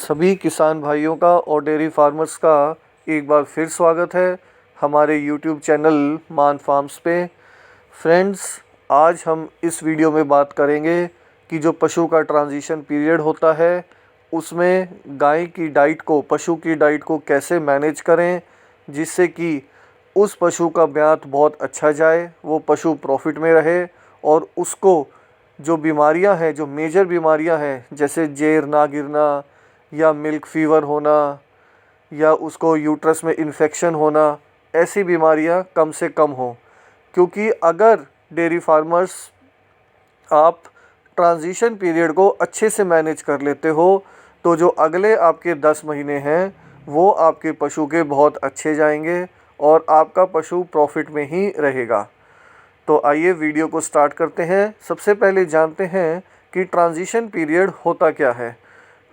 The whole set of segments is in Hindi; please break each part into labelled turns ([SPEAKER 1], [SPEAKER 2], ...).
[SPEAKER 1] सभी किसान भाइयों का और डेयरी फार्मर्स का एक बार फिर स्वागत है हमारे YouTube चैनल मान फार्म्स पे। फ्रेंड्स, आज हम इस वीडियो में बात करेंगे कि जो पशु का ट्रांजिशन पीरियड होता है उसमें गाय की डाइट को, पशु की डाइट को कैसे मैनेज करें जिससे कि उस पशु का ब्यात बहुत अच्छा जाए, वो पशु प्रॉफिट में रहे और उसको जो बीमारियां हैं, जो मेजर बीमारियां हैं जैसे जेर ना गिरना या मिल्क फीवर होना या उसको यूट्रस में इन्फेक्शन होना, ऐसी बीमारियां कम से कम हो। क्योंकि अगर डेयरी फार्मर्स आप ट्रांजिशन पीरियड को अच्छे से मैनेज कर लेते हो तो जो अगले आपके 10 महीने हैं वो आपके पशु के बहुत अच्छे जाएंगे और आपका पशु प्रॉफिट में ही रहेगा। तो आइए वीडियो को स्टार्ट करते हैं। सबसे पहले जानते हैं कि ट्रांजिशन पीरियड होता क्या है।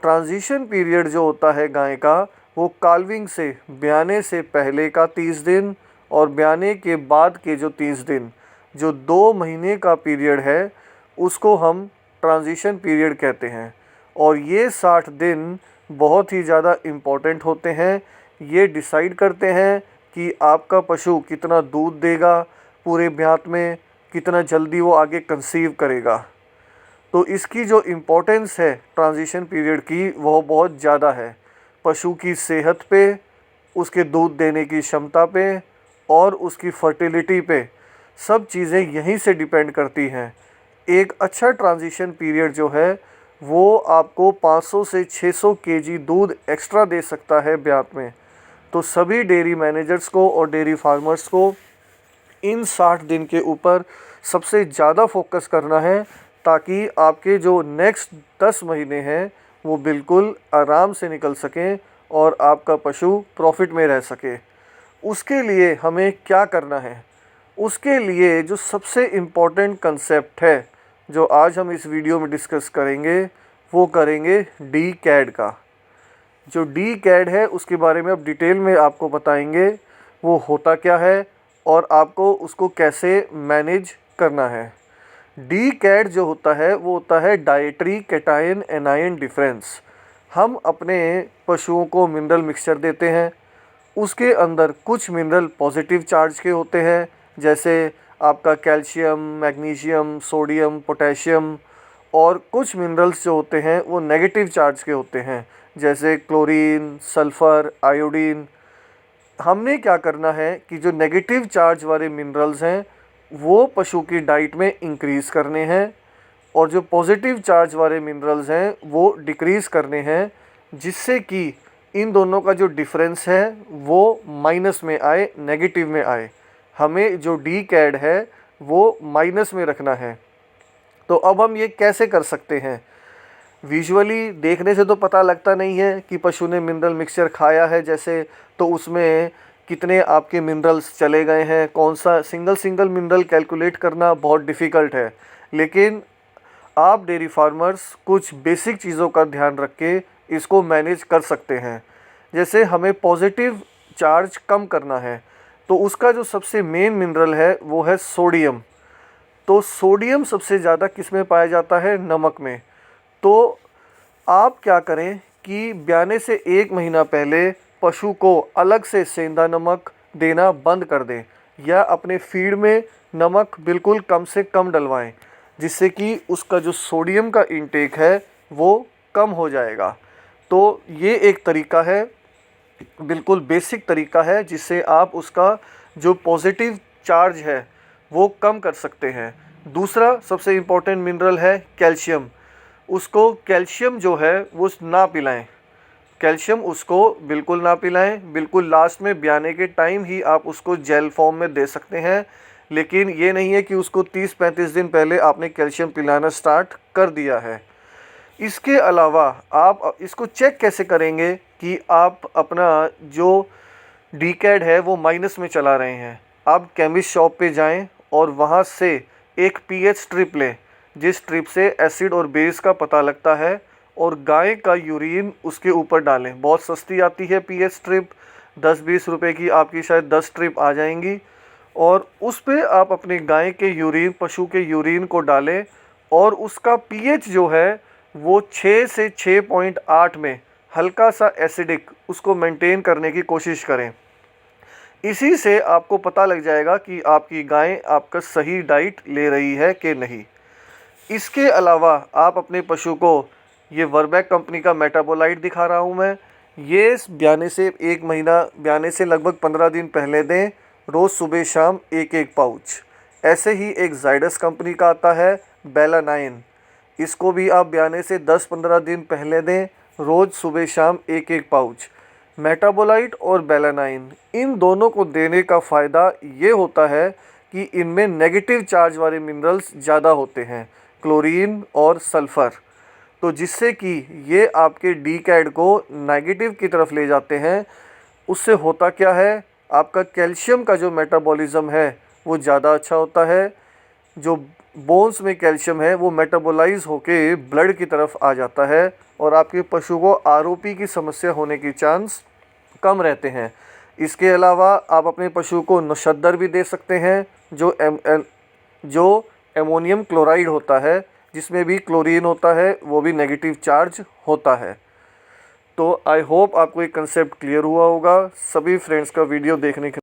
[SPEAKER 1] ट्रांजिशन पीरियड जो होता है गाय का, वो काल्विंग से, ब्याने से पहले का 30 दिन और ब्याने के बाद के जो 30 दिन, जो 2 महीने का पीरियड है, उसको हम ट्रांजिशन पीरियड कहते हैं। और ये 60 दिन बहुत ही ज़्यादा इम्पोर्टेंट होते हैं। ये डिसाइड करते हैं कि आपका पशु कितना दूध देगा पूरे ब्यात में, कितना जल्दी वो आगे कंसीव करेगा। तो इसकी जो इम्पोर्टेंस है ट्रांजिशन पीरियड की, वह बहुत ज़्यादा है पशु की सेहत पे, उसके दूध देने की क्षमता पे और उसकी फर्टिलिटी पे। सब चीज़ें यहीं से डिपेंड करती हैं। एक अच्छा ट्रांजिशन पीरियड जो है वो आपको 500 से 600 केजी दूध एक्स्ट्रा दे सकता है ब्यात में। तो सभी डेयरी मैनेजर्स को और डेयरी फार्मर्स को इन 60 दिन के ऊपर सबसे ज़्यादा फोकस करना है ताकि आपके जो नेक्स्ट 10 महीने हैं वो बिल्कुल आराम से निकल सकें और आपका पशु प्रॉफिट में रह सके। उसके लिए हमें क्या करना है? उसके लिए जो सबसे इम्पोर्टेंट कंसेप्ट है जो आज हम इस वीडियो में डिस्कस करेंगे, वो करेंगे डी कैड का। जो डी कैड है उसके बारे में अब डिटेल में आपको बताएंगे वो होता क्या है और आपको उसको कैसे मैनेज करना है। डी कैड जो होता है वो होता है डाइटरी कैटायन एनायन डिफरेंस। हम अपने पशुओं को मिनरल मिक्सचर देते हैं, उसके अंदर कुछ मिनरल पॉजिटिव चार्ज के होते हैं जैसे आपका कैल्शियम, मैग्नीशियम, सोडियम, पोटेशियम, और कुछ मिनरल्स जो होते हैं वो नेगेटिव चार्ज के होते हैं जैसे क्लोरीन, सल्फ़र, आयोडीन। हमने क्या करना है कि जो नेगेटिव चार्ज वाले मिनरल्स हैं वो पशु की डाइट में इंक्रीज़ करने हैं और जो पॉजिटिव चार्ज वाले मिनरल्स हैं वो डिक्रीज़ करने हैं, जिससे कि इन दोनों का जो डिफरेंस है वो माइनस में आए, नेगेटिव में आए। हमें जो डी कैड है वो माइनस में रखना है। तो अब हम ये कैसे कर सकते हैं? विजुअली देखने से तो पता लगता नहीं है कि पशु ने मिनरल मिक्सचर खाया है जैसे, तो उसमें कितने आपके मिनरल्स चले गए हैं, कौन सा सिंगल मिनरल कैलकुलेट करना बहुत डिफ़िकल्ट है। लेकिन आप डेयरी फार्मर्स कुछ बेसिक चीज़ों का ध्यान रख के इसको मैनेज कर सकते हैं। जैसे हमें पॉजिटिव चार्ज कम करना है तो उसका जो सबसे मेन मिनरल है वो है सोडियम। तो सोडियम सबसे ज़्यादा किस में पाया जाता है? नमक में। तो आप क्या करें कि ब्याने से 1 महीना पहले पशु को अलग से सेंधा नमक देना बंद कर दें या अपने फीड में नमक बिल्कुल कम से कम डलवाएं, जिससे कि उसका जो सोडियम का इंटेक है वो कम हो जाएगा। तो ये एक तरीका है, बिल्कुल बेसिक तरीका है जिससे आप उसका जो पॉजिटिव चार्ज है वो कम कर सकते हैं। दूसरा सबसे इम्पोर्टेंट मिनरल है कैल्शियम। उसको कैल्शियम जो है वो ना पिलाएं, कैल्शियम उसको बिल्कुल ना पिलाएं। बिल्कुल लास्ट में ब्याने के टाइम ही आप उसको जेल फॉर्म में दे सकते हैं, लेकिन ये नहीं है कि उसको 30-35 दिन पहले आपने कैल्शियम पिलाना स्टार्ट कर दिया है। इसके अलावा आप इसको चेक कैसे करेंगे कि आप अपना जो डी कैड है वो माइनस में चला रहे हैं? आप केमिस्ट शॉप पे जाएं और वहाँ से एक पीएच स्ट्रिप लें, जिस स्ट्रिप से एसिड और बेस का पता लगता है, और गाय का यूरिन उसके ऊपर डालें। बहुत सस्ती आती है पीएच स्ट्रिप, 10-20 रुपए की आपकी शायद 10 स्ट्रिप आ जाएंगी, और उस पे आप अपने गाय के यूरिन, पशु के यूरिन को डालें और उसका पीएच जो है वो 6 से 6.8 में हल्का सा एसिडिक उसको मेंटेन करने की कोशिश करें। इसी से आपको पता लग जाएगा कि आपकी गाय आपका सही डाइट ले रही है कि नहीं। इसके अलावा आप अपने पशु को, ये वर्बैक कंपनी का मेटाबोलाइट दिखा रहा हूँ मैं, ये ब्याने से 1 महीना, ब्याने से लगभग 15 दिन पहले दें, रोज़ सुबह शाम 1-1 पाउच। ऐसे ही एक जाइडस कंपनी का आता है बेलानाइन, इसको भी आप ब्याने से 10-15 दिन पहले दें, रोज़ सुबह शाम 1-1 पाउच। मेटाबोलाइट और बेलानाइन, इन दोनों को देने का फ़ायदा ये होता है कि इनमें नेगेटिव चार्ज वाले मिनरल्स ज़्यादा होते हैं, क्लोरीन और सल्फ़र, तो जिससे कि ये आपके डीकैड को नेगेटिव की तरफ ले जाते हैं। उससे होता क्या है, आपका कैल्शियम का जो मेटाबॉलिज्म है वो ज़्यादा अच्छा होता है। जो बोन्स में कैल्शियम है वो मेटाबोलाइज होके ब्लड की तरफ आ जाता है और आपके पशु को आरओपी की समस्या होने की चांस कम रहते हैं। इसके अलावा आप अपने पशु को नशद्दर भी दे सकते हैं, जो एमोनियम क्लोराइड होता है, जिसमें भी क्लोरीन होता है, वो भी नेगेटिव चार्ज होता है। तो आई होप आपको ये कंसेप्ट क्लियर हुआ होगा। सभी फ्रेंड्स का वीडियो देखने के